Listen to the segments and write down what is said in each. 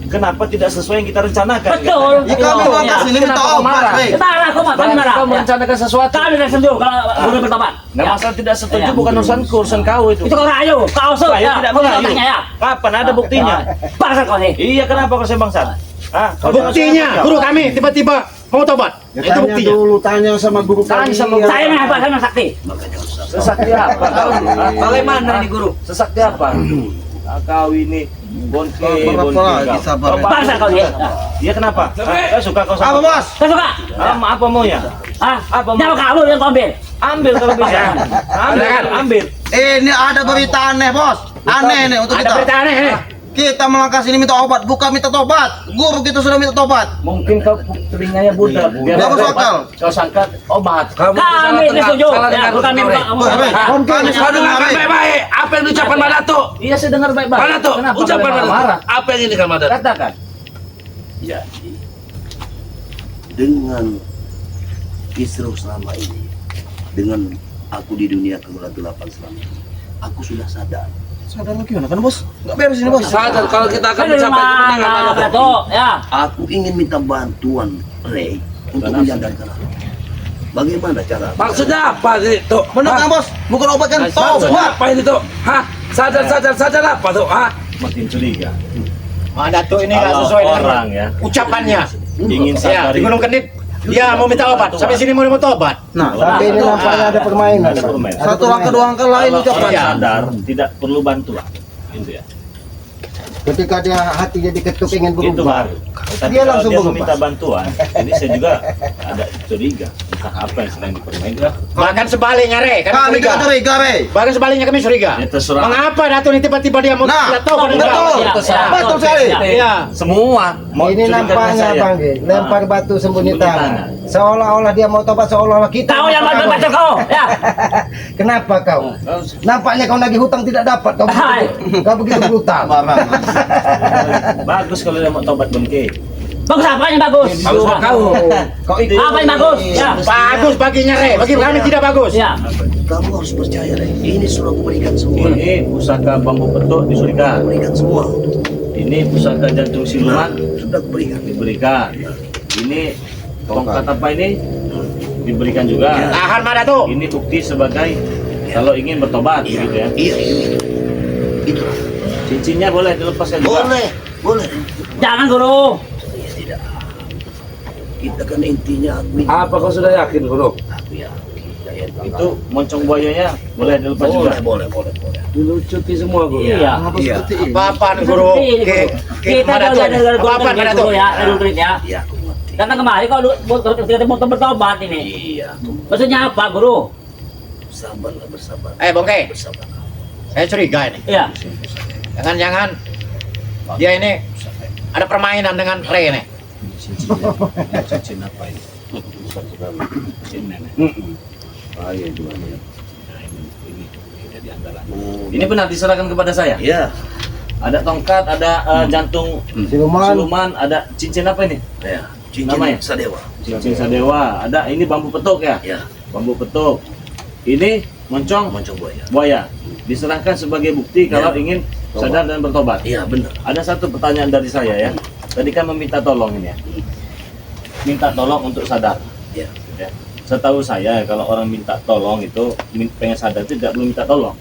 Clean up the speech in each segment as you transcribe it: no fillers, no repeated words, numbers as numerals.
kenapa tidak sesuai yang kita rencanakan? Betul. Ya kami mau kasih ini minta obat. Kita arah kok kami marah. Kau merencanakan sesuatu. Kami tidak setuju kalau guru bertobat. Nah, masalah tidak setuju bukan urusanku, urusan kau itu. Itu kau rayu, kau usut Saya ya. tidak Kau merayu. tanya ya. Kapan ada buktinya? Bangsat kau nih. Iya, kenapa kau saya bangsat? Ah, kau Buktinya, jangan- guru kami tiba-tiba mau tobat. Ya, Itu tanya buktinya. dulu, tanya sama guru Tanya kami. sama Saya yang hebat, saya yang sakti. Sesakti apa? Kau? Bagaimana ini, Guru? Sesakti apa? Kau ini bonke, Berapa lagi sabar? Bangsat kau nih. Iya, kenapa? Kau suka kau Apa sama? bos? Kau suka? Apa maunya? Hah? Apa mau? Nyawa kamu yang kau ambil. Ambil kalau bisa. Ambil. Ini ada berita aneh bos. Aneh nih untuk Ada berita kita. aneh nih. Kita melangkah sini minta obat, bukan minta tobat. Guru kita sudah minta tobat. Mungkin kau telinganya budak. Biar Nggak masuk dapat akal. Kau sangka obat. Kamu Kami tidak setuju. Ya, bukan kami kamu. Kami Kau dengarkan baik-baik apa yang diucapkan Mbak Datuk. Iya, saya dengar baik-baik. Mbak Datuk, Kenapa ucapan kalian Mbak Datuk. marah? Apa yang ini kan Mbak Datuk? Katakan. Jadi dengan kisruh selama ini, dengan aku di dunia kegelapan selama ini, aku sudah sadar. Sadar lu gimana kan bos? Nggak beres ini bos. Sadar kalau kita akan Kan dari mencapai kemenangan Mbak mana, Datuk. Datuk? Ya. Aku ingin minta bantuan Ray untuk menyadarkan aku. Bagaimana cara? Maksudnya apa ini, Tuk? Benar kan bos? Bukan obat kan? Maksudnya Tobat. apa ini, Tuk? Hah? Sadar apa, Tuk? Hah? Makin curiga. Datuk ini nggak Kalau sesuai dengan orang ya ucapannya. ingin Ya, sadar di Gunung Kendit dia mau minta obat. Sampai sini mau tobat. Nah, tapi ini nampaknya ada permainan. Ada permainan. Satu langkah dua langkah lain Kalau ucapan. orang Iya. sadar tidak perlu bantuan. Gitu ya. Ketika dia hatinya diketuk ingin Itu berubah. baru. Tapi Dia kalau langsung dia berubah. meminta bantuan, jadi saya juga ada curiga. Entah apa yang sedang dipermainkan. Bahkan sebaliknya, Re. Kami Kami curiga. gak curiga, Re. Bahkan sebaliknya kami curiga. Ya, terserah. Mengapa Datuk ini tiba-tiba dia mau Nah, tidak tahu kan betul. enggak? Terserah. Betul sekali. Iya. Semua mau Ini curiga dengan nampaknya saya. Bang Ge, lempar batu sembunyi Sembunyi tangan. tangan. Seolah-olah dia mau tobat, seolah-olah kita. Kau yang mau baca kau. Ya. Kenapa kau? Nampaknya kau lagi hutang tidak dapat. Hai. Kau begitu berutang. Bagus kalau dia mau tobat bengke. Bagus apa yang bagus? Bagus buat kau. Kau ikut. Apa yang bagus? Ya. Bagus baginya, Re. Bagi kami tidak bagus. Ya. Kamu harus percaya, Ray. Ini sudah aku berikan semua. Ini pusaka bambu petuk diberikan. Berikan semua. Ini pusaka jantung siluman Sudah aku berikan. diberikan. Ini tongkat apa ini diberikan juga. Tahan, Pak Datuk. Ini bukti sebagai kalau ingin bertobat gitu ya. Iya, iya. Itu. Cincinnya boleh dilepaskan juga. Boleh, boleh. Jangan guru. Iya, tidak. Kita kan intinya aku ini. Apa kau sudah yakin, Guru? Aku yakin. Saya Itu moncong buayanya boleh dilepas juga. boleh, boleh, boleh. Dilucuti semua, Guru. Iya. Apa-apaan, Guru? Kita Pak kalau Datuk. ada Apa-apaan, Pak Datuk? guru ya, ada duit ya. Iya, aku ngerti. Karena kemarin kalau kita mau bertobat ini. Iya, aku Maksudnya apa, guru? sabarlah, bersabar. Bongke. Bersabar. Saya curiga ini. Iya. Jangan-jangan dia ini ada permainan dengan Re ini. Cincin apa ini? Cincin nenek. Bahaya juga nih. Nah, ini jadi andalan. Ini benar diserahkan kepada saya. Iya. Ada tongkat, ada jantung Siluman. siluman, ada cincin apa ini? Ya. Cincin Namanya? Sadewa. Cincin sadewa. Ada ini bambu petuk ya? Ya. Bambu petuk. Ini moncong Moncong buaya. buaya. Diserahkan sebagai bukti kalau Ya. ingin sadar dan bertobat. Iya, benar. Ada satu pertanyaan dari saya ya. Tadi kan meminta tolong ini ya. Minta tolong untuk sadar. Ya. Ya. Setahu saya kalau orang minta tolong itu pengen sadar itu tidak perlu minta tolong.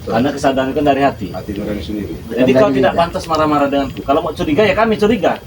Karena kesadaran kan dari hati. Jadi kau tidak pantas marah-marah denganku. Kalau mau curiga ya kami curiga.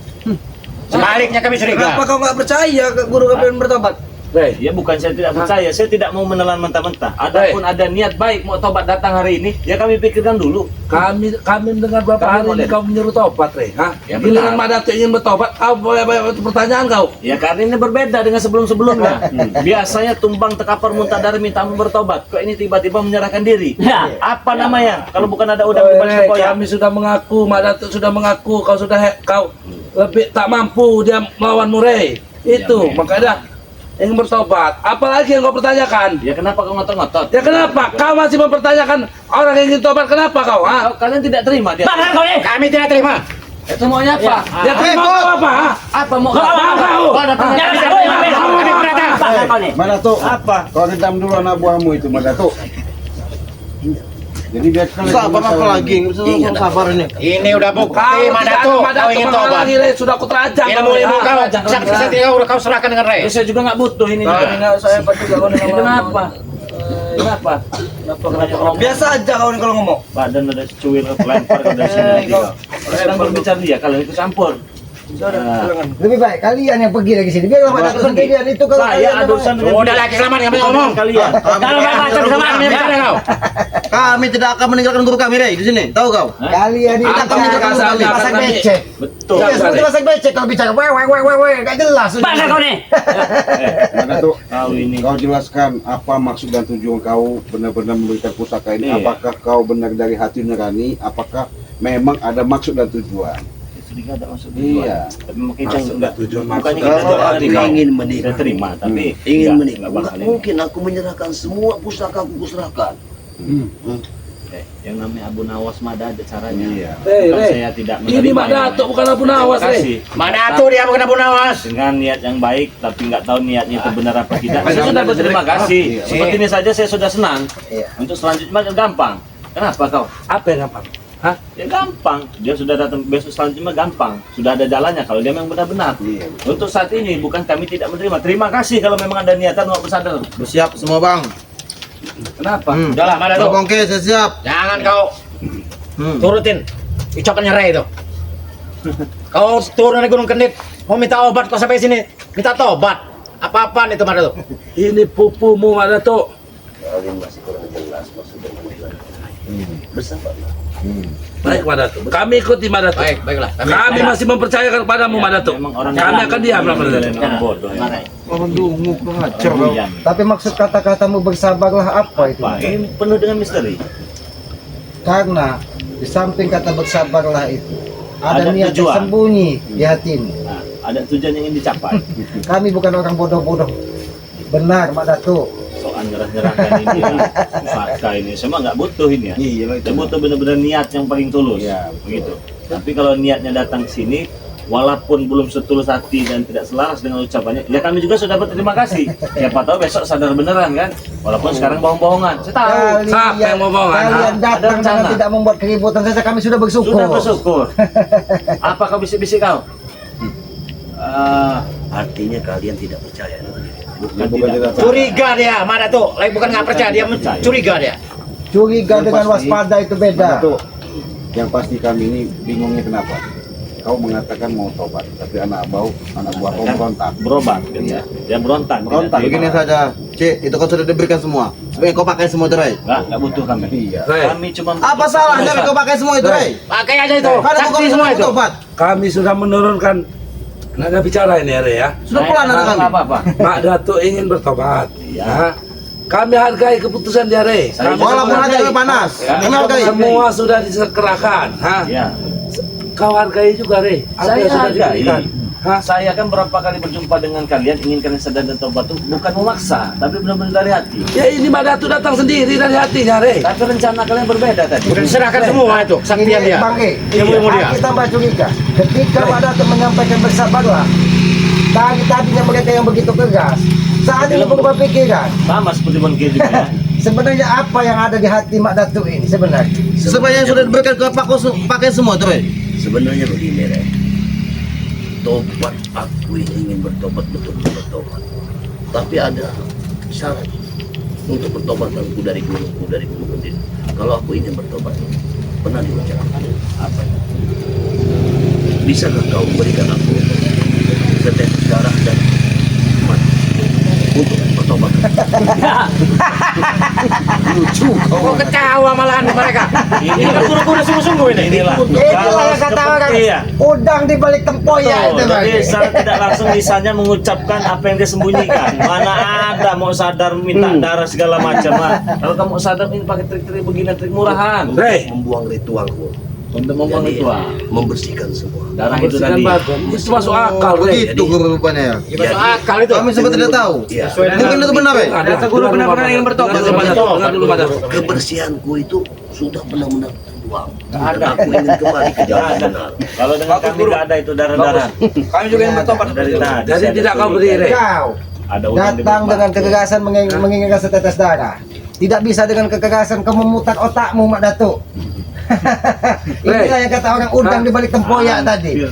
Sebaliknya kami curiga. Kenapa kau nggak percaya ke guru kalian bertobat? Ray, Ya bukan saya tidak percaya, saya tidak mau menelan mentah-mentah. Adapun ada niat baik mau tobat datang hari ini, ya kami pikirkan dulu. kami mendengar berapa Kami hari boleh. ini kau menyuruh tobat, Ray. Hah? Ya, Giliran benar. Mbak Datuk ingin bertobat, kau boleh banyak pertanyaan kau. Ya karena ini berbeda dengan sebelum-sebelumnya. Biasanya tumbang tekapar muntadar minta bertobat. Kok ini tiba-tiba menyerahkan diri? Ya. Apa namanya? Kalau bukan ada udang di balik Ray, sempoyang. kami sudah mengaku, Mbak Datuk sudah mengaku kau sudah kau lebih tak mampu dia melawanmu, Ray. Itu Ya, makanya ingin bertobat. Apalagi yang kau pertanyakan? Ya kenapa kau ngotot-ngotot? Ya kenapa? Kau masih mempertanyakan orang yang ingin tobat? Kenapa kau? Ha? Kalian tidak terima dia. Bangsat kau nih. Kami tidak terima. Itu maunya apa? Ya terima kau apa? Ha? Apa mau? Kau kau. Kau datang Jangan dari- kau yang ambil. Kami mau datang. Bangsat kau nih. Mana tuh? Apa? Kau redam dulu anak buahmu itu, mana tuh? Jadi biar Sabar apa lagi? Ingat, Sabar ini. Ini udah bukti Kau Madatu, kau ingin tobat. menghalangi, Rey. Sudah aku terajang. Ilmu kau, sakti kau udah kau serahkan dengan Rey. Saya juga nggak butuh ini juga. Saya pasti gak Kenapa? Kenapa? Kenapa? Biasa aja kau kalau ngomong. Badan ada cuil lempar ke dari sini nanti kau. Sedang berbicara dia, kalian ikut campur. Lebih baik kalian yang pergi lagi sini. Biarlah Mak Datuk sendirian itu kalau Saya kalian ada urusan dengan Udah lagi selamat kami ngomong. kalian. Kalau baca sama kami bicara kau. Kami tidak akan meninggalkan guru kami, Rey, di sini. Tahu kau? Kalian ini Apa kami yang akan kasarnya? masak becek. Betul. Iya, seperti masak becek kalau bicara weh, gak jelas. Bangga kau nih. Mana tuh? Kau ini. Kau jelaskan apa maksud dan tujuan kau benar-benar memberikan pusaka ini. Iya. Apakah kau benar dari hati nurani? Apakah memang ada maksud dan tujuan? Sudah ada maksud Iya. Tapi kita Maksud enggak dan bukannya Kalau kita aku terima. ingin Kita menikah, terima, tapi ingin enggak menikah, bakal ini. mungkin aku menyerahkan semua pusaka aku kuserahkan. Yang namanya Abu Nawas mah ada caranya. Iya. Rey, Bukan Rey. saya tidak Ini menerima Mak yang Datuk lain. bukan Abu Nawas, Terima Rey. kasih. Madatu dia bukan Abu Nawas. Dengan niat yang baik, tapi nggak tahu niatnya itu benar apa tidak. Saya Jangan sudah berterima kasih. Iya. Seperti ini saja saya sudah senang. Iya. Untuk selanjutnya mah gampang. Kenapa kau? Apa yang gampang? Hah? Ya gampang. Dia sudah datang besok selanjutnya mah gampang. Sudah ada jalannya kalau dia memang benar-benar. Iya. Untuk saat ini bukan kami tidak menerima. Terima kasih kalau memang ada niatan mau bersadar. Bersiap semua, Bang. Kenapa? Udahlah Madatu. Oke, saya siap. Jangan kau turutin ucapannya Rey itu. Kau turun dari Gunung Kendit, mau minta obat kau sampai sini, minta tobat. Apa-apaan itu Madatu? Ini pupumu Mak Datuk. Kalian masih kurang jelas maksud dan tujuan. Bersabarlah. Baik Mak Datuk. Kami ikuti Mak Datuk. Baik, baiklah. Kami masih mempercayakan kepadamu Mak Datuk. Memang orang Kami akan diam Mak Datuk. Orang bodoh. Orang dungu pengajar kau. Iya. Tapi maksud kata-katamu bersabarlah apa itu? Pak, ini penuh dengan misteri. Karena di samping kata bersabarlah itu ada Ada niat tujuan. tersembunyi di hatimu. Nah, ada tujuan yang ingin dicapai. Kami bukan orang bodoh-bodoh. Benar Mak Datuk. Soal nyerah-nyerahkan ini ya. Fakta ini semua nggak butuh ini ya. Iya, Kita butuh benar-benar niat yang paling tulus. Iya, Begitu. Tapi kalau niatnya datang ke sini, walaupun belum setulus hati dan tidak selaras dengan ucapannya, ya kami juga sudah berterima kasih. Siapa tahu besok sadar beneran kan? Walaupun sekarang bohong-bohongan. Saya tahu. Siapa yang mau bohongan? Kalian Ada datang rencana. dengan tidak membuat keributan saja kami sudah bersyukur. Sudah bersyukur. Apa kau bisik-bisik kau? Artinya kalian tidak percaya. Bukan Bukan tidak. tidak. Curiga dia, Madatu. Lagi bukan nggak percaya, dia curiga dia. Curiga Yang dengan pasti- waspada itu beda. Tuh, yang pasti kami ini bingungnya kenapa? Kau mengatakan mau tobat, tapi anak buah kau berontak. Berobat gitu ya. Dia berontak. Berontak. Tidak Begini terima. saja, Cik, itu kan sudah diberikan semua. Sebenarnya kau pakai semua itu, Rey. Nggak butuh kami. Iya. Rey, Kami cuma Apa salahnya kau pakai semua itu, Rey? Pakai aja itu, Karena sakti bukan semua itu. obat. kami sudah menurunkan nada bicara ini ya Rey ya. Sudah pelan ada kami. apa-apa. Mak Datuk ingin bertobat. Iya. Ya. Kami hargai keputusan dia Rey. Saya Kami Walaupun hargai. hati panas, Ya. kami hargai. Semua sudah diserahkan. Ha? Ya. Kau hargai juga Rey. Apa Saya yang sudah hargai. diberikan. Ha? Saya kan berapa kali berjumpa dengan kalian, ingin kalian sadar dan tobat itu bukan memaksa, tapi benar-benar dari hati. Ya ini Mak Datuk datang sendiri dari hatinya Rey. Tapi rencana kalian berbeda tadi. Udah diserahkan semua itu, saktian dia. Bang E, Ilmu dia. aku tambah curiga. Ketika Mak Datuk menyampaikan bersabarlah, tadinya mereka yang begitu keras, saat ini berubah pikiran. Sama seperti Bang Kia juga ya. Sebenarnya apa yang ada di hati Mak Datuk ini sebenarnya? Sebenarnya sudah diberikan ke Pak, kau pakai semua itu, Rey. Sebenarnya begini, Rey. Tobat, aku ini ingin bertobat, betul-betul bertobat. Tapi ada syarat untuk bertobatanku dari gunungku, dari gunung Kendit. Kalau aku ingin bertobat, pernah diucapkan apa? Bisakah kau memberikan aku setetes darah dan mati untuk bertobat? Lucu. Kok ketawa malahan mereka? Ini kan guru-guru sungguh-sungguh ini. Inilah. Itulah yang kata orang, seperti ya. udang di balik tempoyak itu Bang. Jadi secara tidak langsung lisannya mengucapkan apa yang dia sembunyikan. Mana ada mau sadar minta darah segala macam. Kalau kamu sadar ini pakai trik-trik begini, trik murahan. Rey, Membuang ritualku. Untuk membuang Jadi, ritual. membersihkan semua. Darah itu bersihkan tadi. badan. Itu masuk akal Rey. Begitu guru rupanya ya. Ya, masuk akal itu. Kami sempat tidak tahu. Iya. Mungkin itu benar, Rey. Ada guru benar-benar ingin bertobat. Dengar dulu Mak Datuk. Kebersihanku itu sudah benar-benar terbuang. Ada. Dan aku ingin kembali ke jalan Nggak ada. benar. Kalau dengan kami nggak ada itu darah-darah. Kami juga yang bertobat. Dari tadi. Jadi tidak kau beri Rey. Kau Ada udang di datang bawah. dengan kegagasan menginginkan setetes darah. Tidak bisa dengan kegagasan kau memutar otakmu, Mak Datuk. Inilah yang kata orang udang di balik tempoyak tadi. Kau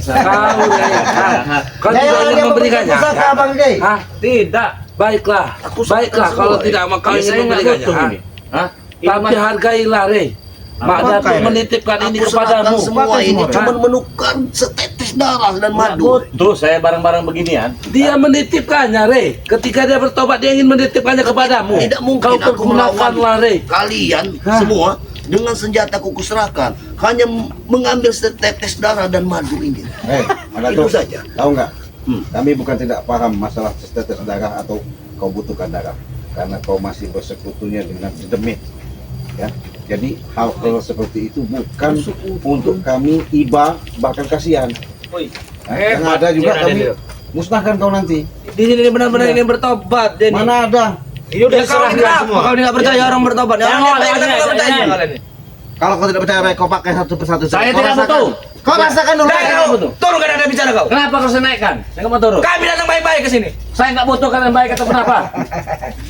kau tidak Jangan ingin dia memberikannya. pusaka, Bang Gay. Hah? Tidak. Baiklah, baiklah kalau tidak kau ingin Saya nggak memberikannya. butuh Hah? ini. Hah? Tapi hargailah, Rey. Mak Datuk menitipkan ini Aku serahkan kepadamu. semua ini Hah? cuma menukar setetes darah dan madu. Tuh saya barang-barang beginian. Dia menitipkannya, Rey. Ketika dia bertobat, dia ingin menitipkannya kepadamu. Tidak mungkin Kau aku pergunakanlah, Rey. Kalian semua dengan senjataku kuserahkan hanya mengambil setetes darah dan madu ini. Ada Itu tuh. saja. Tahu nggak? Kami bukan tidak paham masalah setetes darah atau kau butuhkan darah, karena kau masih bersekutunya dengan demit. Ya, jadi hal-hal seperti itu bukan untuk kami iba bahkan kasihan. Yang ada juga kami musnahkan kau nanti. Di sini benar-benar ingin bertobat, Denny. Mana ada? Ya udah serah dia semua. Kau tidak percaya orang bertobat. Ya, Jangan, orang jangan, tidak percaya jangan. kalian ini. Kalau kau tidak percaya, kau pakai satu persatu. Saya Kau tidak rasakan. butuh. Kau rasakan dulu. Dah, kau turun kan ada bicara kau. Kenapa kau saya naikkan? Saya nggak mau turun. Kami datang baik-baik ke sini. Saya nggak butuh kalian baik atau kenapa?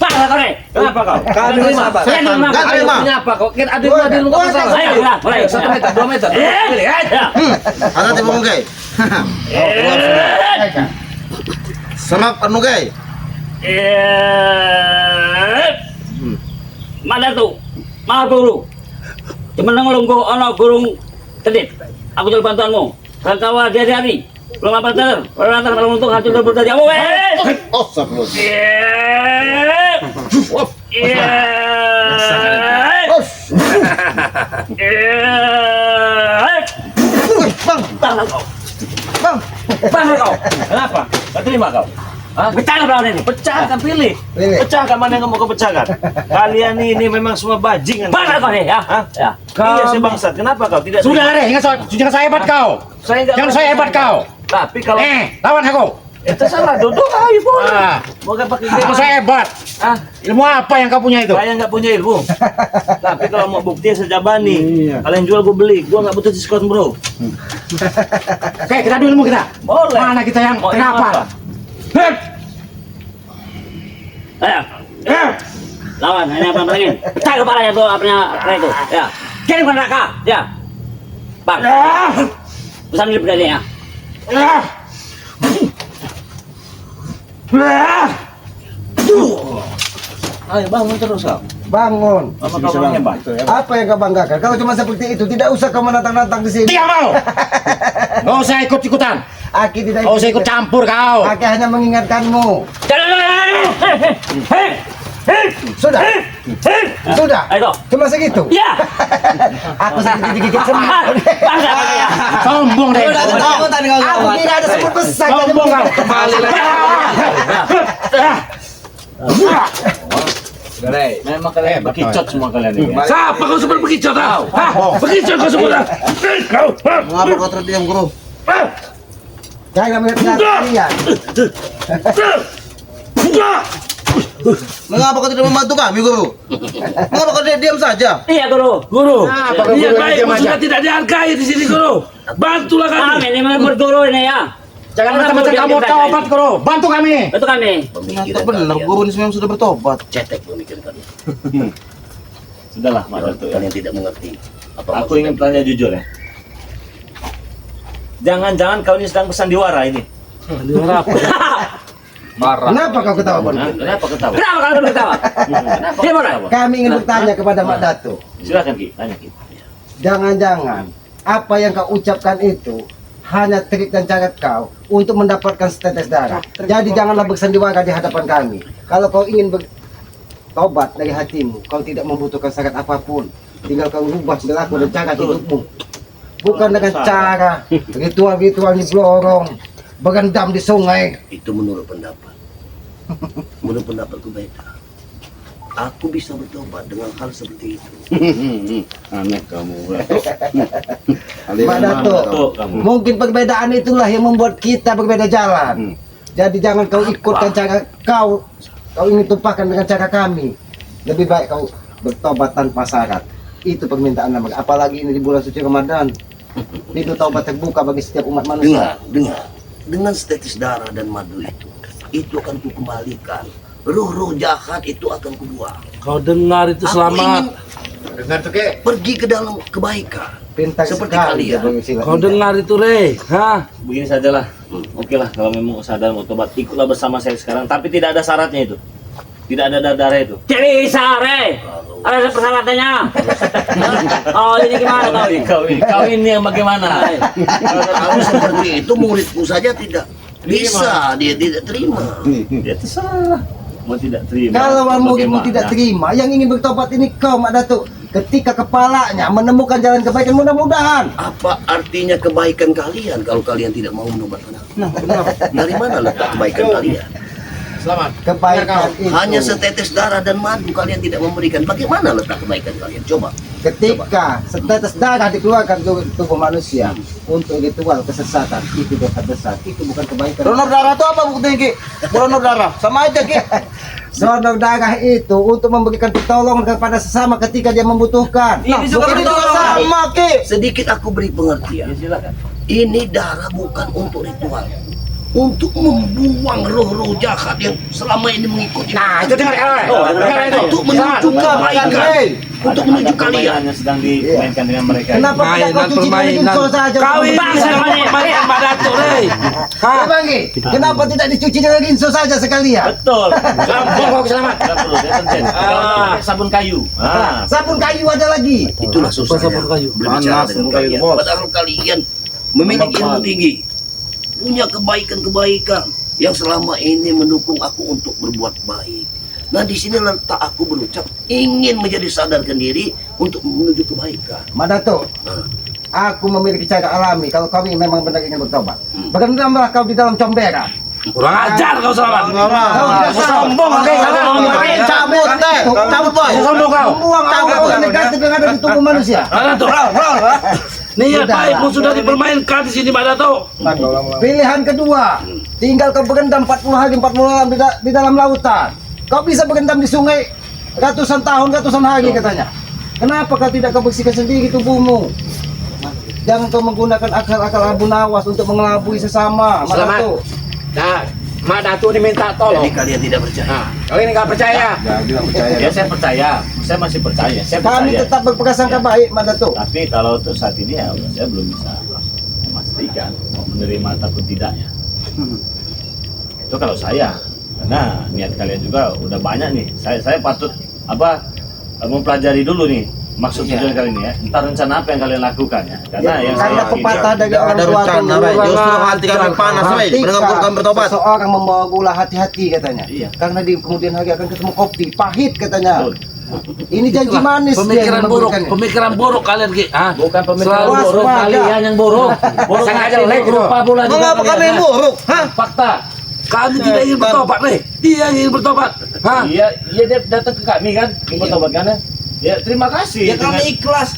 Pak, kau nih. Kenapa kau? Kami bersabar. Saya nggak Nggak mau. terima. Kenapa kau? Kita adil adil lu Wah, salah. Saya udah, mulai. 1 meter, 2 meter. Pilih, Ya. Hati-hati Bang Gay. Serap anu Gay. Mana tuh? Mana guru? Cuma nongolong gua ono gurung kedit. Aku jual bantuanmu. Kawan dia hari. Belum apa ter. Orang antar malam untung hancur berdarah. Oh, sebelum. Bang, Bang kau. Kenapa? Gak terima kau? Hah? Bercanda berapa ini? Pecahkan, pilih. Pilih. Pecahkan mana yang mau kau pecahkan. Kalian ini memang semua bajingan. Mana kau nih ya? Hah? Ya. Iya si bangsat. Kenapa kau tidak Sudah terima? Rey, jangan saya hebat kau. Saya nggak Jangan mau saya hebat terima. kau. Tapi kalau Lawan aku. itu salah duduk ayo boleh. Ah, Moga pakai Kalau saya hebat. Ah, Ilmu apa yang kau punya itu? saya nggak punya ilmu. Tapi kalau mau bukti sejabani, Iya. kalian jual gue beli. Gue nggak butuh diskon bro. Oke, kita adu ilmu kita. Boleh. Mana kita yang Mau ilmu apa? kenapa? Hep. Ayo. Lawan, ini apa lagi? Pecah kepalanya tuh apanya itu. Ya. Kirim ke neraka. Ya. Bang. Pesan ini berani ya. Ayo bangun terus kau. bangun. Sama kau orang hebat. Apa yang kau banggakan? Kalau cuma seperti itu, tidak usah kau menantang-nantang di sini. Tidak mau. Kau saya ikut-ikutan. Aki tidak Kau saya ikut campur kau. Aki hanya mengingatkanmu. Sudah, sudah. Ayo. Cuma segitu. Ya. Aku sedikit digigit semut. Sombong deh. Aku tidak ada semut besar. Sombong kau. Kembali lagi. Memang kalian bekicot semua kalian ini. ya. Siapa kau semua bekicot kau? Hah? Bekicot kau semua? Kau. Mengapa kau terdiam, Guru? Jangan melihat kalian. Mengapa kau tidak membantu kami, Guru? Mengapa kau diam saja? Iya, Guru. Guru, Apa kau dia guru baik diam aja? sudah tidak dihargai di sini, Guru. Bantulah kami. Kami ini memang berguru ini ya. Jangan macam-macam kamu tobat Guru. Bantu kami. Itu kami. Ternyata benar, Guru ini memang sudah bertobat. Cetek pemikiran kalian. Sudahlah, Mak Kalau Datuk ya. kalian tidak mengerti apa Aku ingin tanya jujur ya. Jangan-jangan kau ini sedang bersandiwara ini. Kenapa kau ketawa, Bon? Hah? Kenapa ketawa? Kenapa kalian berketawa? Kenapa Dia mana? ketawa? Kami ingin bertanya kepada Mak Datuk. Silakan Ki, tanya Ki. Jangan-jangan apa yang kau ucapkan itu hanya trik dan cara kau untuk mendapatkan setetes darah. Jadi janganlah bersandiwara di hadapan kami. Kalau kau ingin bertobat dari hatimu, kau tidak membutuhkan syarat apapun. Tinggal kau ubah perilaku dan cara hidupmu. Bukan dengan cara ritual-ritual di blorong, berendam di sungai. Itu menurut pendapat. Menurut pendapatku beda. Aku bisa bertobat dengan hal seperti itu. Aneh kamu. Mak Datuk, Tuh kamu. mungkin perbedaan itulah yang membuat kita berbeda jalan. Jadi jangan kau ikutkan cara kau ingin tumpahkan dengan cara kami. Lebih baik kau bertobat tanpa syarat. Itu permintaan nama. Apalagi ini di bulan suci Ramadan. Pintu taubat terbuka bagi setiap umat manusia. Dengar. Dengan setetes darah dan madu itu akan kukembalikan roh-roh jahat itu akan kubuang. Kau dengar itu Aku selama ingin Dengar tuh ke. pergi ke dalam kebaikan. Pintar Seperti sekali kalian. Bang Silat. kau dengar itu Rey, hah? Begini sajalah. Oke lah, kalau memang sadar mau tobat, ikutlah bersama saya sekarang. Tapi tidak ada syaratnya itu. Tidak ada darah itu. Tidak bisa, Re. Ada persyaratannya. Oh, ini gimana kau? Kau ini yang bagaimana? Kalau seperti itu muridku saja tidak bisa, dia tidak terima. Ya terserah. Mau tidak terima. Kalau muridmu bagaimana? tidak terima, yang ingin bertobat ini kau, Mak Datuk. Ketika kepalanya menemukan jalan kebaikan, mudah-mudahan. Apa artinya kebaikan kalian kalau kalian tidak mau menobatkan aku? Dari mana letak kebaikan kalian? Selamat. Kebaikan itu. Hanya setetes darah dan madu kalian tidak memberikan. Bagaimana letak kebaikan kalian? Coba. Ketika setetes darah dikeluarkan dari tubuh manusia untuk ritual kesesatan, itu dosa besar. Itu bukan kebaikan. Donor darah itu apa buktinya Ki? Donor darah sama aja Ki. Donor darah itu untuk memberikan pertolongan kepada sesama ketika dia membutuhkan. Ini juga bukan berdoa dosa. sama Ki. Sedikit aku beri pengertian. Silakan. Ini darah bukan untuk ritual. Untuk membuang roh-roh jahat yang selama ini mengikuti. Nah, itu dengar dengar itu. Untuk menuju kebaikan. Untuk menuju kalian. Permainannya sedang dimainkan dengan mereka. Kenapa tidak kau Mainan cuci dengan permainan. ginso saja? Kau ini Bangsa, sedang Bang. mempermainkan Pak Datuk, Rey. Ya, Hah? Bang Ki? Kenapa tidak dicuci dengan ginso saja sekalian? Betul. Selamat, kau selamat. Tidak perlu, dia penting. Kalau pakai sabun kayu. Ah. Sabun kayu ada lagi. Itulah susahnya sabun kayu. berbicara Panas, dengan sabun kayu, kalian. bos. Padahal kalian memiliki ilmu tinggi, punya kebaikan-kebaikan yang selama ini mendukung aku untuk berbuat baik. Nah, di sini letak aku berucap ingin menjadi sadarkan diri untuk menuju kebaikan. Mak Datuk, aku memiliki cara alami kalau kami memang benar ingin bertobat. Berendamlah kau di dalam comberan. Kurang ajar kau selamat. Kau tidak Sombong kau selamat. Cabut deh. Cabut boy. Sombong kau. membuang organ negatif yang ada di tubuh manusia. Pak Datuk. Niat baikmu sudah dipermainkan di sini, Pak Datuk. Pilihan kedua, tinggal kau berendam 40 hari 40 malam di dalam lautan. Kau bisa berendam di sungai ratusan tahun, ratusan hari katanya. Kenapa kau tidak kau bersihkan sendiri tubuhmu? Jangan kau menggunakan akal-akal abu nawas untuk mengelabui sesama. Mak Selamat. Datuk. Nah, Mak Datuk ini minta tolong. Jadi kalian tidak percaya. Nah, kalian nggak percaya. Ya, bilang percaya. Ya saya percaya. Saya masih percaya. Saya Kami percaya. tetap berprasangka baik, Mak Datuk. Tapi kalau untuk saat ini ya saya belum bisa memastikan mau menerima ataupun tidaknya. Itu kalau saya, karena niat kalian juga udah banyak nih. Saya patut mempelajari dulu nih maksud tujuan kali ini ya. Entar rencana apa yang kalian lakukan ya. Karena yang Karena saya pepatah dari Tidak orang ada tua rencana, dulu, Ray. Justru hati kami panas, Ray. Mendengar program bertobat. seseorang membawa gula hati-hati katanya. Iya. Karena di kemudian hari akan ketemu kopi pahit katanya. Betul. Ini janji manis dia Pemikiran yang buruk, memberikannya. pemikiran buruk kalian Ki. Hah? Bukan pemikiran Selalu buruk, waspada. kalian yang buruk. Buruk Sengaja hati, jelek itu. rupa pula juga Mengapa kalian, kami ha? buruk? Hah? Fakta. Kami tidak ingin bertobat, Rey. Dia yang ingin bertobat. Hah? Iya, dia datang ke kami kan, ingin bertobat kan? Ya terima kasih. Ya kami ikhlas.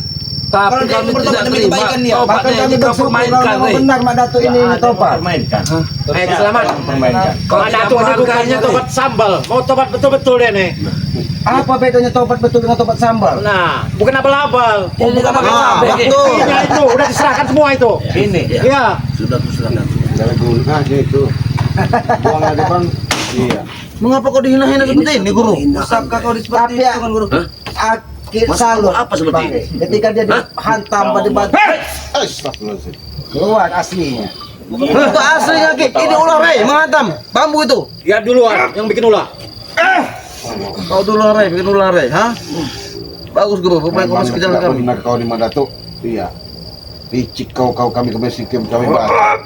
Tapi Kalau dia kami ingin bertobat tidak demi terima kebaikan dia. tobat Bahkan yang kami kita bersyukur permainkan, kalau Rey. benar Mak Datuk ini tobat. Permainkan. Ayo selamat. Permainkan. Kau Mak tidak Datuk ini bukannya menghargainya, Rey. tobat sambal, mau tobat betul-betul deh nih. Apa bedanya tobat betul dengan tobat sambal? Nah, bukan abal-abal. Ini nggak pakai Ah, sampai, Ki. betul. Iya itu, udah diserahkan semua itu. Ini. Ya, Iya. sudah kuserahkan. Dari guru aja itu. Buang di depan. Iya. Mengapa kau dihina-hina seperti ini, Guru? Penghinaan, Usapkah kau Ray. seperti Tapi itu kan, Guru? akhir Maksud salut apa seperti Bang. ini? Ketika dia dihantam pada batu Astagfirullahaladzim. keluar aslinya. Itu aslinya, Ki. Ini ular, Ray. Menghantam. Bambu itu. Ya duluan yang bikin ulah. Kau dulu, Ray. Bikin ular, Ray. Hah? Bagus, Guru. Rupanya kau masih kejar Tidak kami. benar kau di Madatuk. Iya. Licik kau kami kembali kami bahas.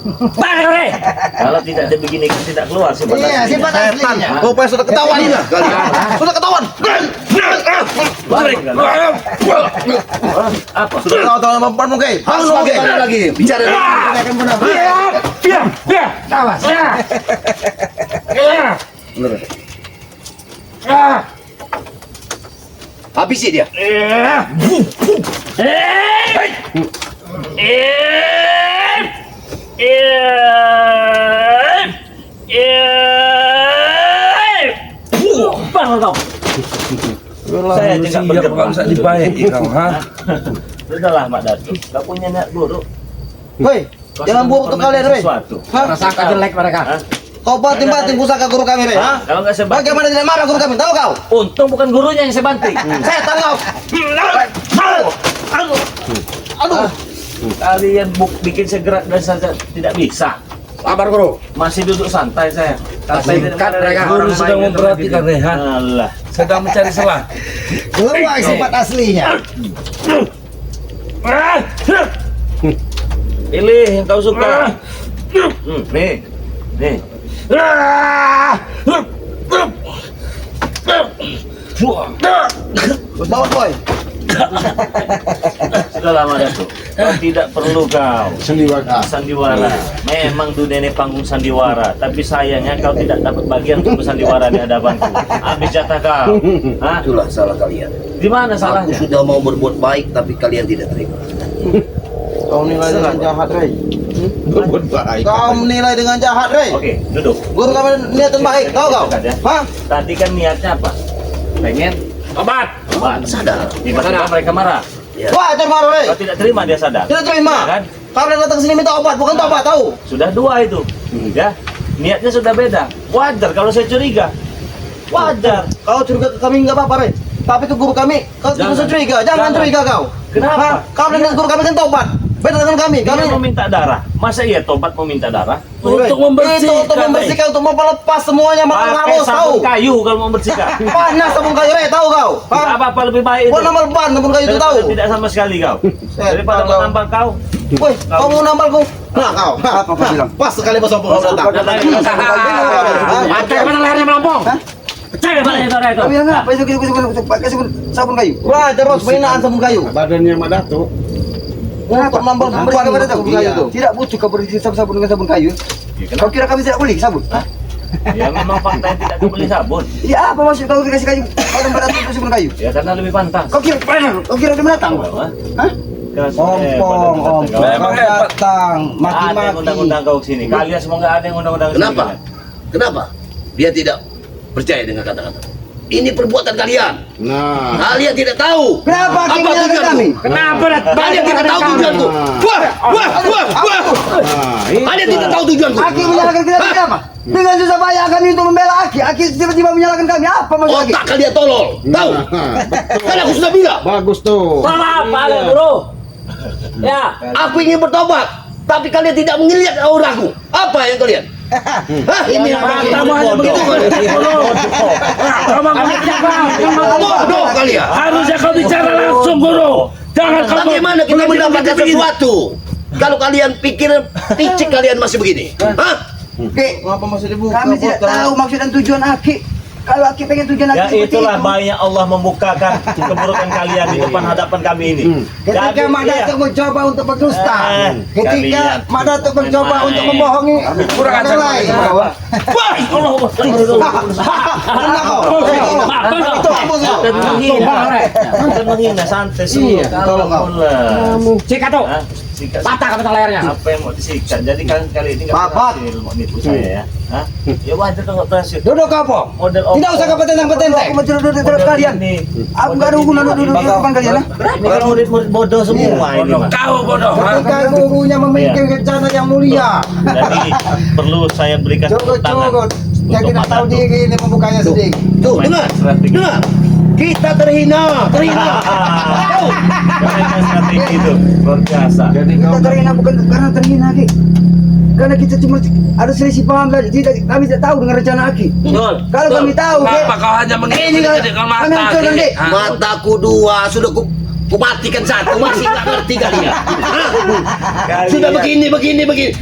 Balik, Rey. Kalau tidak ada begini kan tidak keluar sih Iya, sifat Setan. aslinya. Rupanya sudah ketahuan. Sudah ketahuan. Apa? Sudah ketahuan sama perempuan, Ki. Harus pakai. Lagi bicara. Akan benar. Awas. Habisi dia. Bang kau. Saya juga Siap bangsa dibaiki kau, ha? Sudahlah Mak Datuk, kau punya niat buruk. Woi, Kau Jangan sedang buang untuk kalian, Rey. sesuatu. Hah? Prasangka jelek mereka. Hah? Kau banting-banting pusaka guru kami, Rey. Hah? Hah? Kalau nggak saya banting, Bagaimana tidak marah guru kami? Tahu kau? untung bukan gurunya yang saya banting. Saya tahu kau. Aduh. Kalian bikin saya gerak dan saja tidak bisa. Sabar guru. Masih duduk santai saya. Santai Singkat tidak mereka. ada Guru orang sedang lain yang memperhatikan begitu. Rehan. Alah. Sedang mencari celah. Keluar sifat aslinya. Pilih yang kau suka. Nih. Nih. Bawa boy. Sudah lama dah tuh. Kau tidak perlu kau. Sandiwara. Memang dunia ini panggung sandiwara, tapi sayangnya kau tidak dapat bagian untuk bersandiwara di hadapanku. Habis jatah kau. Hah? Itulah salah kalian. Di mana Aku salahnya? sudah mau berbuat baik tapi kalian tidak terima. Kau nilai dengan jahat, Rey. Berbuat baik. Kau menilai dengan jahat, Rey. Oke, duduk. Guru kami niatan baik, tahu kau? Dekat ya. Hah? Tadi kan niatnya apa? Pengen Obat. obat. Sadar. Tiba-tiba mereka marah. Ya. Wah, jangan marah, Rey. Kau tidak terima, dia sadar. Tidak terima. Ya kan? Kalian datang sini minta obat, bukan obat, tahu? Sudah dua itu. Ya. Niatnya sudah beda. Wajar kalau saya curiga. Wajar. Kau curiga ke kami nggak apa-apa, Rey. Tapi ke guru kami, kau tidak Jangan. usah curiga. Jangan Jangan. curiga kau. Kenapa? Hah? Kau dengan guru kami kan tobat. Beda dengan kami. Dia Kami mau minta darah. Masa iya tobat mau minta darah? Untuk membersihkan. Itu untuk membersihkan, untuk melepas semuanya makan Pakai halus, tahu? sabun kayu kalau mau bersihkan. Panas sabun kayu, Rey, tahu kau? Tidak Hah? apa-apa lebih baik itu. Kau nambal ban sabun kayu itu Daripada tahu? tidak sama sekali kau. Daripada tahu. menambah kau. Woi, kau mau nambal kau? Nah, kau. Apa bilang? Pas sekali bos sombong kau datang. Pakai mana lehernya melampung? Percaya pada itu orang itu. Kau bilang apa? Pakai sabun kayu. Wah, terus penghinaan sabun kayu. Badannya Mak Dato. Untuk nambal ban kepada sabun kayu Iya. itu. Tidak butuh kau bersih sabun dengan sabun kayu. Ya, Kau kira kami tidak beli sabun? Ya memang fakta yang tidak kebeli sabun. Ya apa maksud kau kasih kayu? Kau dan barat itu sabun kayu. Ya karena lebih pantas. Kau kira kau kira dia mendatang? Hah? Hah? Ompong, Kau kau datang, ada yang maki-maki. undang-undang kau sini. Kalian semua nggak ada yang undang-undang sini. Kenapa? Kenapa? Dia tidak percaya dengan kata-kata. Ini perbuatan kalian. Nah, Kalian tidak tahu. Kenapa Apa kau menyalahkan tujuanku? kami? Kenapa? Kalian tidak tahu tujuanku. Wah, wah, wah, wah. nah ini Kalian tidak tahu tujuanku. Aki menyalahkan kita kenapa? Dengan susah payah kami untuk membela Aki. Aki tiba-tiba menyalahkan kami. Apa maksud Aki? Otak kalian tolol. Tahu? Kan aku sudah bilang. bagus tuh. Salah apa ada guru? Ya. Aku ingin bertobat, tapi kalian tidak melihat auraku. Apa yang kalian? Hah? Ini matamu hanya begitu. Bodoh kalian. Harusnya kau bicara langsung, Guru. Jangan kau Bagaimana kita mendapatkan sesuatu? Kalau kalian pikir picik kalian masih begini. Hah? Ki, Apa masih dibuka? kami tidak tahu maksud dan tujuan Aki. Kalau Aki pengen tujuan Aki Ya seperti itulah itu. baiknya Allah membukakan keburukan kalian di depan hadapan kami ini. Ketika Jadi, Mak Datuk mencoba untuk berdusta, ketika kalian. Mak Datuk mencoba untuk membohongi orang lain. Wah, Allah, Benar kau? Itu apa kau? bukan menghina, bukan menghina, santai semua. tolong kau. Sikat tuh. Hah? Sikat. Patah kata lehernya. Apa yang mau disikat? Jadi kali ini nggak Bapak. berhasil mau nipu saya ya. Hah? Ya wajar kalau nggak berhasil. Duduk kau, Po. Model Tidak usah kau petentang-petenteng. Aku mau duduk di depan kalian. Aku nggak ada hubungan duduk di depan kalian. Ini kan murid-murid bodoh semua ini. Mas. Kau bodoh. ha? Ketika gurunya memiliki rencana yang mulia. Jadi perlu saya berikan tepuk tangan Cukup. Yang untuk tidak Pak tahu Datuk. diri ini membukanya sendiri. Tuh, dengar. Dengar. Kita terhina. Tahu? Mereka strategi itu luar biasa. Jadi kau Kita terhina bukan karena terhina, Ki. Karena kita cuma ada selisih paham saja. Kami tidak tahu dengan rencana Aki. Betul. Kalau kami tahu, Ki. Kenapa kau hanya Ini mengikuti kan- dengan kami mata? hancurkan, Ki. Ha? Mataku dua sudah kumatikan satu, masih nggak ngerti kalian. Hah? Sudah begini,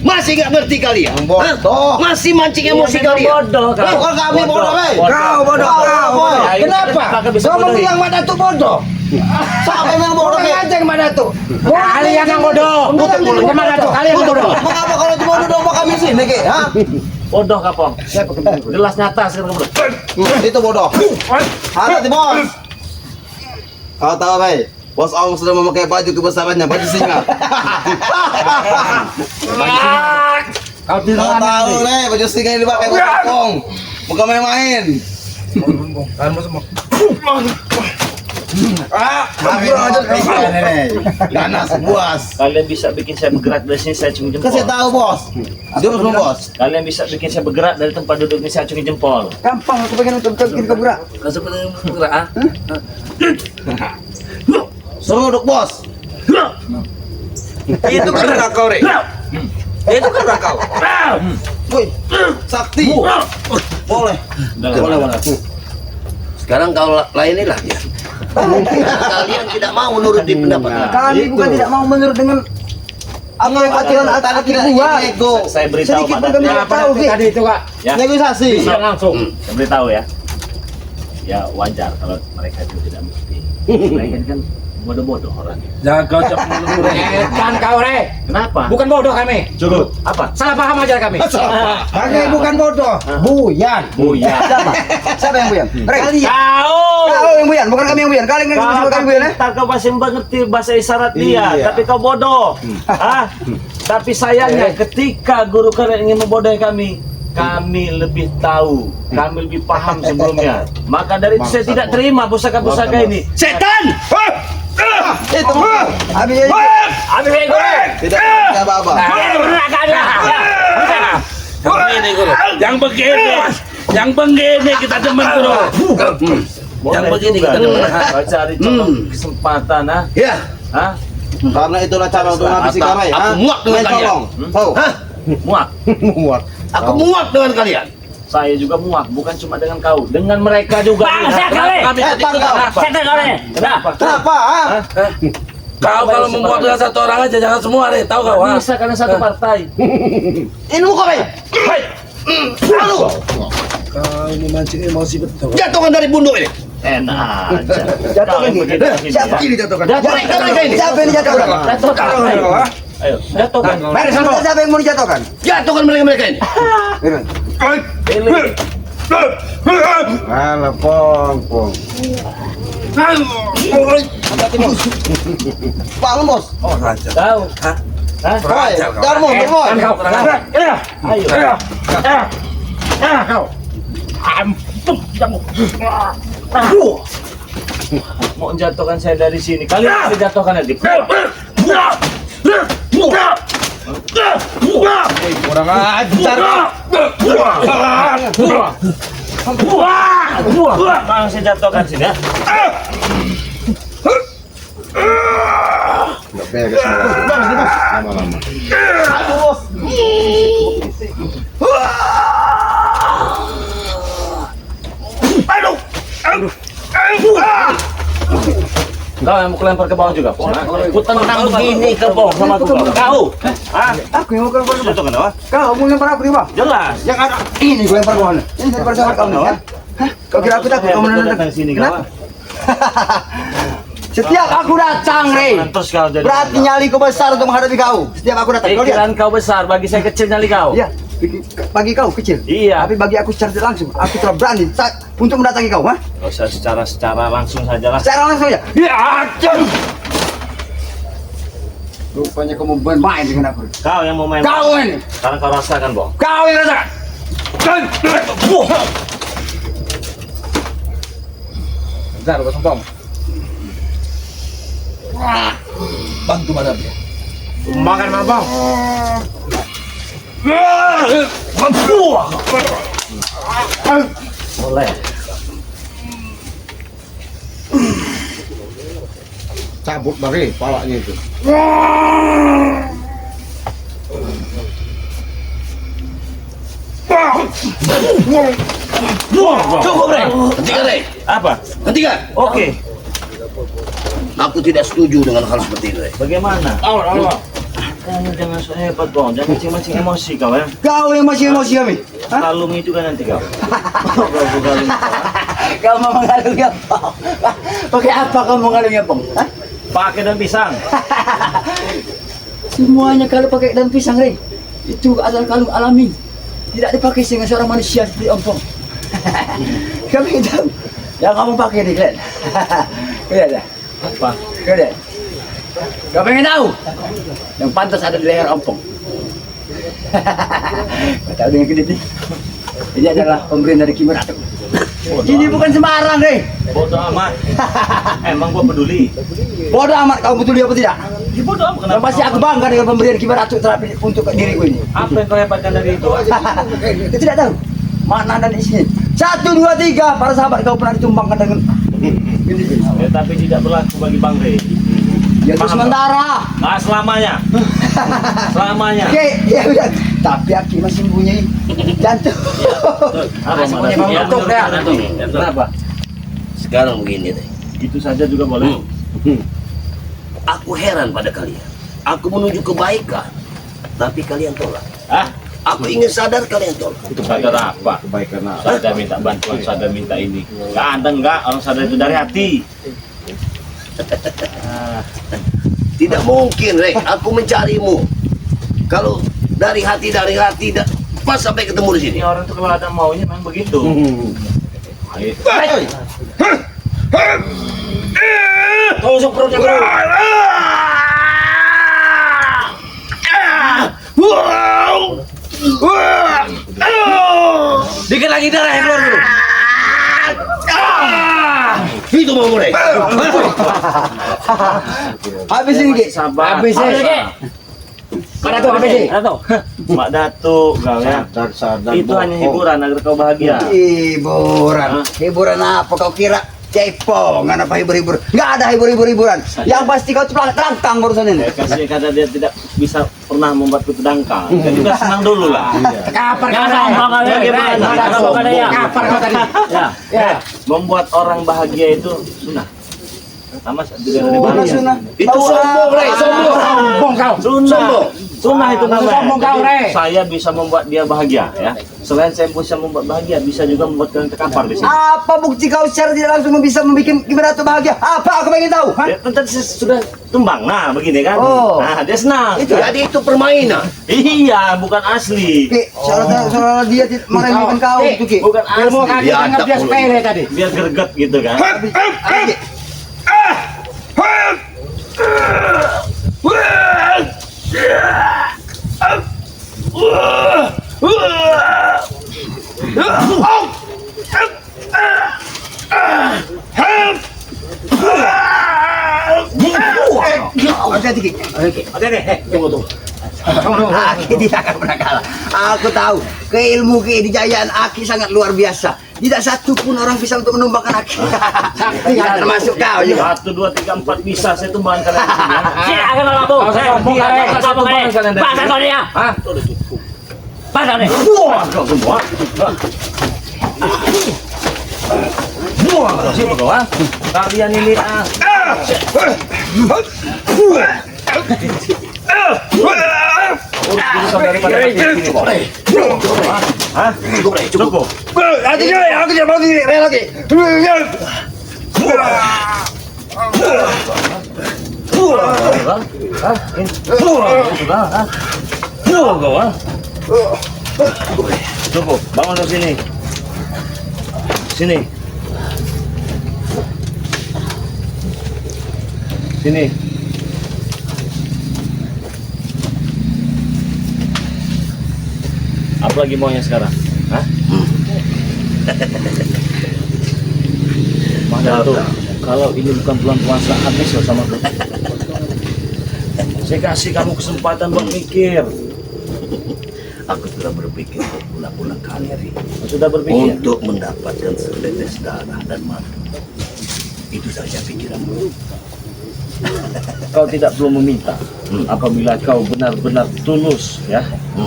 masih nggak ngerti kalian. Hah? Masih mancing emosi kalian. Bodoh kau. Bukan kami bodoh, hei. Bodoh. Kau bodoh, kau bodoh. Ya, Kenapa? kenapa bisa Kau bodoh? bilang Mak Datuk bodoh. Siapa yang bilang bodoh, Ki? Orang aja yang Mak Datuk. Kalian yang bodoh. Bukan Bukan Mak Datuk, kalian yang bodoh. Mengapa kalau cuma duduk sama kami sini, Ki? Hah? Bodoh kapong. Jelas nyata sekarang bodoh. Itu bodoh. Hati-hati, Bos. Kau tahu, Bay? Bos Ong sudah memakai baju kebesarannya, baju singa. Kau Kau tahu, nih, baju singa ini dipakai Bos Ong. Bukan main-main. Kurang ajar ganas bos. Kalian bisa bikin saya bergerak dari sini, saya acungi jempol. Kasih tahu bos. Jurus lu bos. Kalian bisa bikin saya bergerak dari tempat duduk ini, saya acungi jempol. Gampang aku pengen untuk bikin kau gerak. Kau sebenarnya bergerak, ah? Seruduk bos. Itu karena kau, Re. Itu karena kau. Woi, sakti. Boleh. Boleh. Sekarang kau layanilah dia. Kalian tidak mau menurut di pendapat. Kami bukan tidak mau menurut dengan apa yang aturan atas buat. Saya beritahu Sedikit Pak pun Dadi. kami tidak tahu sih. Tadi itu kak, Ya, Negosiasi. bisa langsung. saya beritahu ya. Ya wajar kalau mereka itu tidak mengerti. Mereka kan bodoh-bodoh orang. Jangan kau ucap mulut, Re. Kan kau Re, Kenapa? bukan bodoh kami. Cukup. Apa? Salah paham aja kami. Kami bukan bodoh, buyan. Buya. Siapa? Siapa yang buyan? Kalian. Kau. Kau yang buyan, bukan kami yang buyan. Kalian yang disebut kami buyan, Kau masih mengerti bahasa isyarat dia, Iya. tapi kau bodoh. Ah, tapi sayangnya ketika guru kalian ingin membodohi kami lebih tahu, kami lebih paham sebelumnya. Maka dari itu saya tidak terima pusaka-pusaka ini. Setan! Itu. Habis ini. Habis itu. Tidak apa-apa. Begini, Guru. Yang begini kita demen, Guru. Yang begini kita demen. Kau cari contoh kesempatan, ah? Ya, Hah? Karena itulah cara untuk menghabisi kami. Aku muak dengan Main kalian. tolong. Tahu? Muak. Muak. aku muak dengan kalian. Saya juga muak, bukan cuma dengan kau, dengan mereka juga. Bangsa kali. Kami tadi tangkap. Setan kali. Kenapa? Kenapa? Kau kalau membuat dengan satu orang aja, jangan semua, Re. Tahu kau, ah? Bisa karena satu partai. Ini muka kami. Lalu, Kau memancing emosi betul. jatuhkan dari bunduk ini. Enak aja. Jatuh Kau yang ini. begitu begini Siapa ya. ini jatuhkan? Jatuhkan mereka ini. Siapa yang dijatuhkan? Jatuhkan. Ayo, jatuhkan. Mari sama siapa yang mau dijatuhkan? Jatuhkan mereka ini. Pilih. Alah, pong. Bangun bos. Oh, raja. Tahu. Hah? Hah? Boy, Darmo, Darmo. Kan kau kurang ajar. Ayo. Mau jatuhkan saya dari sini. Kalian bisa jatuhkan nanti. Kurang ajar. Bang, saya jatuhkan sini ya. Enggak beres lama-lama. Kau yang mau kelempar ke bawah juga, Pong. Aku tendang begini ke bawah sama aku. Kau. Hah? Aku yang mau ke bawah. Jatuhkan apa? Kau mau lempar aku di bawah. Jelas. Yang ada ini gue lempar ke mana? Ini lempar sama kau nih. Hah? Kau kira aku takut kau menendang? datang sini Kenapa? kau. Setiap aku datang, Rey. Terus kau jadi. Berarti nyali kau besar untuk menghadapi kau. Setiap aku datang, kau lihat. Pikiran kau besar, bagi saya kecil nyali kau. Iya, bagi kau kecil. Iya. Tapi bagi aku secara tidak langsung, aku telah berani untuk mendatangi kau, ha? Gak usah secara langsung saja lah. Secara langsung aja. Ya, acem. Rupanya kau mau bermain dengan aku. Kau yang mau main. Kau ini, Sekarang kau rasakan, Bong. kau yang rasakan. Bentar, Bos Pong. Bantu madam ya. Makan mabang. Boleh. Cabut bari palanya itu. Cukup, Re. Hentikan, Re. Apa? Hentikan. Oke. Aku tidak setuju dengan hal seperti ini, Re. Bagaimana? Kamu jangan so hebat, Bong. Jangan mancing-mancing emosi kau ya. Kau yang masih emosi kami. Hah? Kalung itu kan nanti kau. Kau kalung. Kau mau mengalungi apa? Pakai apa kau mau mengalungi apa? Hah? Pakai daun pisang. Semuanya kalau pakai daun pisang, Rey, itu adalah kalung alami. Tidak dipakai dengan seorang manusia seperti ompong. Kami tahu. Yang kamu pakai nih, Glenn. Lihat dah. Apa? Lihat. Kau pengen tahu? Yang pantas ada di leher ompong. Kau tahu dengan kedip nih? Ini adalah pemberian dari Kimi Ratu. Ini bukan sembarang, Rey. Bodoh amat. Emang gua peduli. Bodoh amat kamu peduli apa tidak? Ya bodoh amat. Dan Kenapa? pasti aku bangga dengan pemberian kibar Atuk terapi untuk diriku ini. Apa yang kau dapatkan dari itu? Kau tidak tahu makna dan isinya. 1, 2, 3 para sahabat kau pernah ditumbangkan dengan Ya, tapi tidak berlaku bagi Bang Rey. ya itu Paham, sementara. Nah, selamanya. Selamanya. Oke, ya udah. Tapi Aki masih mempunyai jantung. Apa Masih punya maksudnya? bang betul dah. Kenapa? Sekarang begini deh. Itu saja juga boleh. Aku heran pada kalian. Aku menuju kebaikan, tapi kalian tolak. Ah, Aku ingin sadar, kalian tolak. itu sadar apa? Kebaikan apa? Sadar minta bantuan, sadar minta ini. Enggak orang sadar itu dari hati. Tidak mungkin, Rek. Aku mencarimu. Kalau dari hati, pas sampai ketemu di sini. Ini orang tuh kalau ada maunya memang begitu. Ayo. Tusuk perutnya guru. Dikit lagi darah yang keluar dulu. Itu mau mulai. Habis ini, Ki. Sabar. Habis sabar. ini. Mana tuh habis ini? Dato. Mak Datuk, kau ya. Sadar Itu hanya hiburan agar kau bahagia. Hiburan. Hiburan apa kau kira? Cepongan apa hibur-hibur? Nggak ada hibur-hiburan. Yang pasti kau terangkang barusan ini. Kasih karena dia tidak bisa pernah membuatku terdangkal. Kan juga senang dulu lah. Kapar Ya, kau ada ombak tadi. ada, Bagaimana? ada ombak ada ya. Kapar kau tadi. Ya. Ya. Membuat orang bahagia itu sunnah. Sama juga dari Sunnah, bahagia. sunnah. Itu sombong, Rek. Sombong. Sombong kau. Sunnah. Sunnah itu namanya. Sombong kau, Jadi, Rek. saya bisa membuat dia bahagia ya. Selain saya bisa membuat bahagia, bisa juga membuat kalian terkapar di sini. Apa bukti kau secara tidak langsung bisa membuat gimana tuh bahagia? Apa aku pengen tahu? Hah? Ya, tadi saya sudah tumbang, nah begini kan. Oh. Nah, dia senang. Jadi itu permainan. Iya, bukan asli. Ki, soal dia merayakan kau Ki, itu, Ki. Bukan Ilmu asli. kaki Biadab anggap dia mulut. sepele tadi. Biar greget gitu kan. Ki. Hati-hati, Ki. Oke deh, tunggu tuh. Aki tidak akan pernah kalah. Aku tahu keilmu keidijayaan Aki sangat luar biasa. Tidak satu pun orang bisa untuk menumbangkan Aki. Ya, termasuk kau juga. 1, 2, 3, 4 bisa saya tumbangkan kalian di sini. ya. Sini akan lalu. Kau sombong, Dia Rek. akan saya tumbangkan kalian dari Pasang sini. kau dia. Hah? Pasang nih. Wah, kau semua. Wah, kau siapa kau ah? Kalian ini ah. Urus urusan daripada ini kok. Hah? Cukup. Aku tidak mau diri lagi. Cukup, bangun dari sini. Sini. Sini. Apa lagi maunya sekarang? Hah? Mana tuh? Kalau ini bukan bulan puasa, habis loh sama aku. Saya kasih kamu kesempatan buat mikir. Aku sudah berpikir berulang-ulang kali, Ri. Sudah berpikir? Untuk mendapatkan setetes darah dan madu. Itu saja pikiranmu. Kau tidak perlu meminta. Apabila kau benar-benar tulus, ya,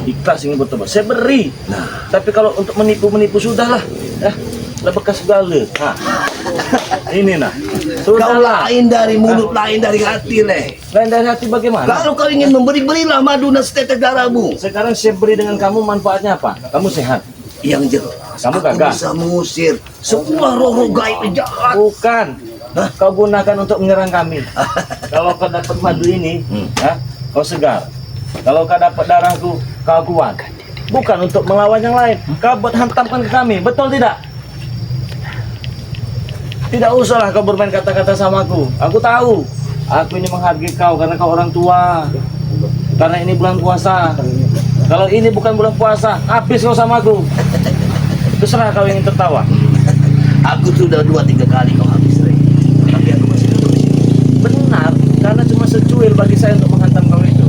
ikhlas ingin bertobat, saya beri. Tapi kalau untuk menipu sudahlah, ya, lah bekas segala. Nah, ini nah, Kau sudahlah. lain dari mulut, lain dari hati, Le. Lain dari hati bagaimana? Kalau kau ingin memberi, berilah madu dan setetes darahmu. Sekarang saya beri dengan kamu, manfaatnya apa? Kamu sehat. Yang jelas, Kamu aku gagal. bisa mengusir semua roh-roh gaib jahat. Bukan. Kau gunakan untuk menyerang kami. Kalau kau dapat madu ini, ya, kau segar. Kalau kau dapat darahku, kau kuat. Bukan untuk melawan yang lain. Kau buat hantamkan ke kami, betul tidak? Tidak usahlah kau bermain kata-kata sama aku. Aku tahu. Aku ini menghargai kau karena kau orang tua. Karena ini bulan puasa. Kalau ini bukan bulan puasa, habis kau sama aku. Terserah kau ingin tertawa. Aku sudah 2-3 kali kau habis, Rey. Tapi aku masih duduk di sini. Benar, karena cuma secuil bagi saya untuk menghantam kau itu.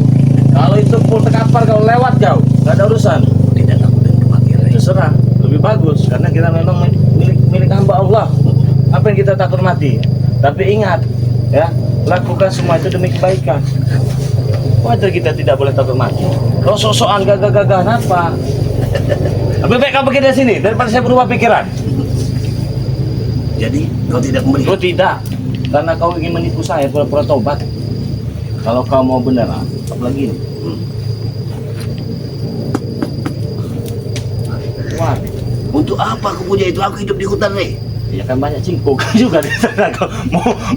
Kalau itu full terkapar kau lewat kau, nggak ada urusan. Tidak takut dengan kematian, Rey. Terserah, lebih bagus karena kita memang milik hamba Allah. Apa yang kita takut mati? Tapi ingat, ya, lakukan semua itu demi kebaikan. Wajar kita tidak boleh takut mati. Kau sok-sokan gagah-gagahan apa? Lebih baik kau pergi dari sini daripada saya berubah pikiran. Jadi kau tidak kembali. Kau tidak, karena kau ingin menipu saya pura-pura tobat. Kalau kau mau beneran, apalagi ini. Wah, Untuk apa aku punya itu? Aku hidup di hutan, Rey. ya kan banyak cingkuk juga di sana. Kau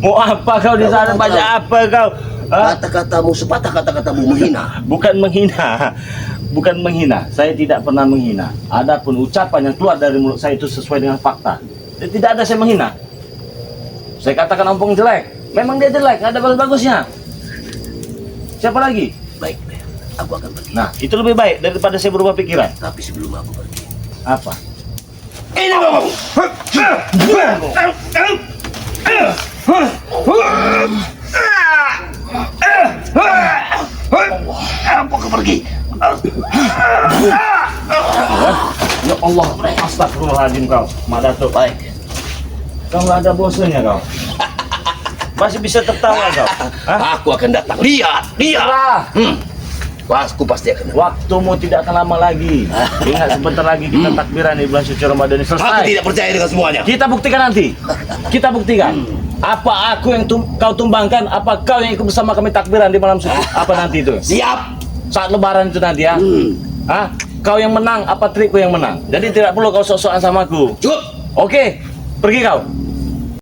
mau apa kau di sana? Banyak apa kau? Hah? Kata-katamu sepatah kata-katamu menghina. Bukan menghina, bukan menghina. Saya tidak pernah menghina. Adapun ucapan yang keluar dari mulut saya itu sesuai dengan fakta. Tidak ada saya menghina. Saya katakan ompong jelek. Memang dia jelek, ada bagus-bagusnya. Siapa lagi? Baik, Rey. Aku akan pergi. Nah, itu lebih baik daripada saya berubah pikiran. Tapi sebelum aku pergi, Apa? ini bapak. Apa kau pergi? Ya Allah, astagfirullahaladzim kau, Mak Datuk. Baik. Kau nggak ada bosannya kau. Masih bisa tertawa kau. Hah? Aku akan datang. Lihat, lihat. Serah. Aku pasti akan datang. Waktumu tidak akan lama lagi. Ingat sebentar lagi kita takbiran di bulan suci Ramadan ini Aku selesai. tidak percaya dengan semuanya. Kita buktikan nanti. Kita buktikan. Apa aku yang kau tumbangkan? Apa kau yang ikut bersama kami takbiran di malam suci? Apa nanti itu? Siap. Saat Lebaran itu nanti ya. Hah? Kau yang menang? Apa trikku yang menang? Jadi tidak perlu kau sok-sokan sama aku. Cukup. Oke, pergi kau.